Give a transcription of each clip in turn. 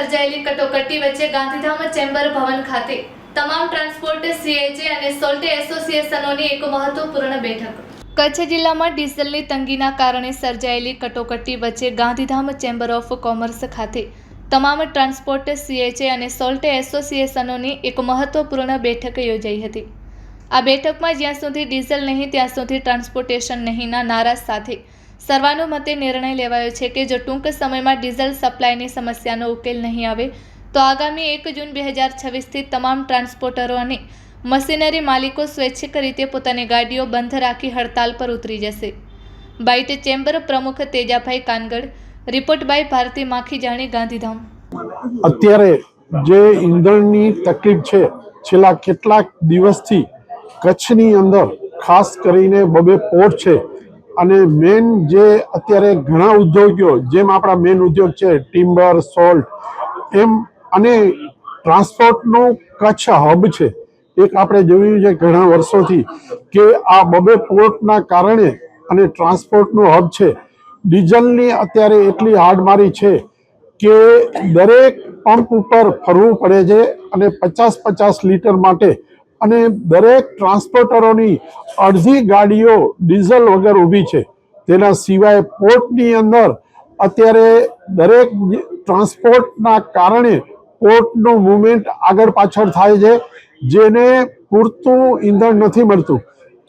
સર્જાયેલી કટોકટી વચ્ચે ગાંધીધામ ચેમ્બર ભવન ખાતે તમામ ટ્રાન્સપોર્ટ સીએચએ અને સોલ્ટ એસોસિએશનોની એક મહત્વપૂર્ણ બેઠક। કચ્છ જિલ્લામાં ડીઝલની તંગીના કારણે સર્જાયેલી કટોકટી વચ્ચે ગાંધીધામ ચેમ્બર ઓફ કોમર્સ ખાતે તમામ ટ્રાન્સપોર્ટ સીએચએ અને સોલ્ટ એસોસિએશનોની એક મહત્વપૂર્ણ બેઠક યોજાઈ હતી। આ બેઠકમાં જ્યાં સુધી ડીઝલ નહીં ત્યાં સુધી ટ્રાન્સપોર્ટેશન નહીંના નારા સાથે સર્વાનુમતે નિર્ણય લેવાયો છે કે જો ટૂંક સમયમાં ડીઝલ સપ્લાયની સમસ્યાનો ઉકેલ નહીં આવે તો આગામી 1 જૂન 2026થી તમામ ટ્રાન્સપોર્ટરો અને મશીનરી માલિકો સ્વૈચ્છિક રીતે પોતાની ગાડીઓ બંધ રાખી હડતાલ પર ઉતરી જશે। બાઇટ ચેમ્બર પ્રમુખ તેજાભાઈ કાનગડ, રિપોર્ટ બાય ભારતી માખીજાણી, ગાંધીધામ। અત્યારે જે ઈંધણની તકલીફ છે છેલ્લા કેટલાક દિવસથી કચ્છની અંદર ખાસ કરીને બબે પોર્ટ છે અને મેન જે અત્યારે ઘણા ઉદ્યોગો જેમ આપણા મેન ઉદ્યોગ છે ટિમ્બર, સોલ્ટ એમ અને ટ્રાન્સપોર્ટનું કચ્છ હબ છે। એક આપણે જોયું છે ઘણા વર્ષોથી કે આ બબે પોર્ટના કારણે અને ટ્રાન્સપોર્ટનું હબ છે। ડીઝલની અત્યારે એટલી હાડમારી છે કે દરેક પંપ ઉપર ફરવું પડે છે અને 50-50 લીટર માટે અને દરેક ટ્રાન્સપોર્ટરોની અડધી ગાડીઓ ડીઝલ વગર ઊભી છે। તેના સિવાય પોર્ટની અંદર અત્યારે દરેક ટ્રાન્સપોર્ટના કારણે પોર્ટનું મૂવમેન્ટ આગળ પાછળ થાય છે, જેને પૂરતું ઈંધણ નથી મળતું।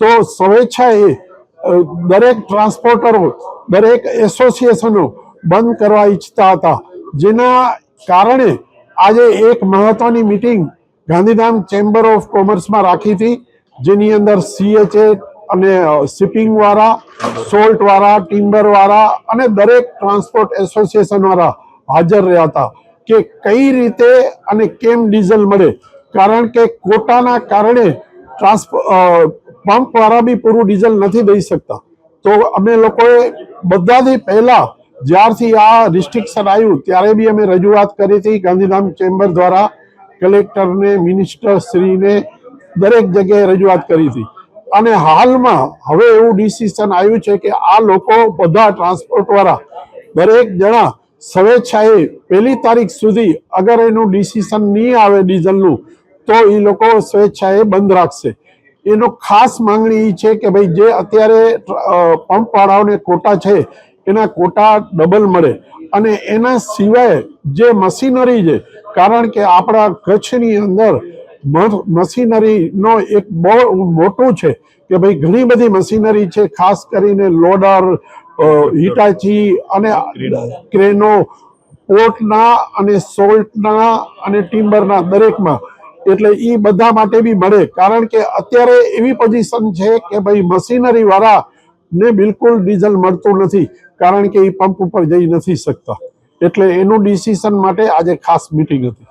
તો સ્વેચ્છાએ દરેક ટ્રાન્સપોર્ટરો, દરેક એસોસિએશનો બંધ કરવા ઈચ્છતા હતા, જેના કારણે આજે એક મહત્વની મિટિંગ ગાંધીધામ ચેમ્બર ઓફ કોમર્સમાં રાખી હતી, જેની અંદર સીએચએ અને શિપિંગવાળા, સોલ્ટવાળા, ટિમ્બરવાળા અને દરેક ટ્રાન્સપોર્ટ એસોસિએશનવાળા હાજર રહ્યા હતા કે કઈ રીતે અને કેમ ડીઝલ મળે, કારણ કે કોટાના કારણે પંપવાળા બી પૂરું ડીઝલ નથી દઈ શકતા। તો અમે લોકોએ બધાથી પહેલાં જ્યારથી આ રિસ્ટ્રિક્શન આવ્યું ત્યારે બી અમે રજૂઆત કરી હતી ગાંધીધામ ચેમ્બર દ્વારા, કલેક્ટરને, મિનિસ્ટરશ્રીને દરેક જગ્યાએ રજૂઆત કરી હતી અને હાલમાં હવે એવું ડિસિઝન આવ્યું છે કે આ લોકો બધા ટ્રાન્સપોર્ટવાળા દરેક જણા સ્વેચ્છાએ 1 તારીખ સુધી અગર એનું ડિસિઝન નહીં આવે ડીઝલનું તો એ લોકો સ્વેચ્છાએ બંધ રાખશે। એનો ખાસ માંગણી એ છે કે ભાઈ જે અત્યારે પંપવાળાઓને કોટા છે એના કોટા ડબલ મળે અને એના સિવાય જે મશીનરી છે, કારણ કે આપણા કચ્છની અંદર મશીનરીનો એક બહુ મોટું છે કે ભાઈ ઘણી બધી મશીનરી છે, ખાસ કરીને લોડર, હિટાચી અને ક્રેનો પોર્ટના અને સોલ્ટના અને ટિમ્બરના દરેકમાં, એટલે એ બધા માટે બી મળે। કારણ કે અત્યારે એવી પોઝિશન છે કે ભાઈ મશીનરીવાળાને બિલકુલ ડીઝલ મળતું નથી, કારણ કે એ પંપ ઉપર જઈ નથી શકતા, એટલે એનું ડિસિઝન માટે આજે ખાસ મિટિંગ હતી।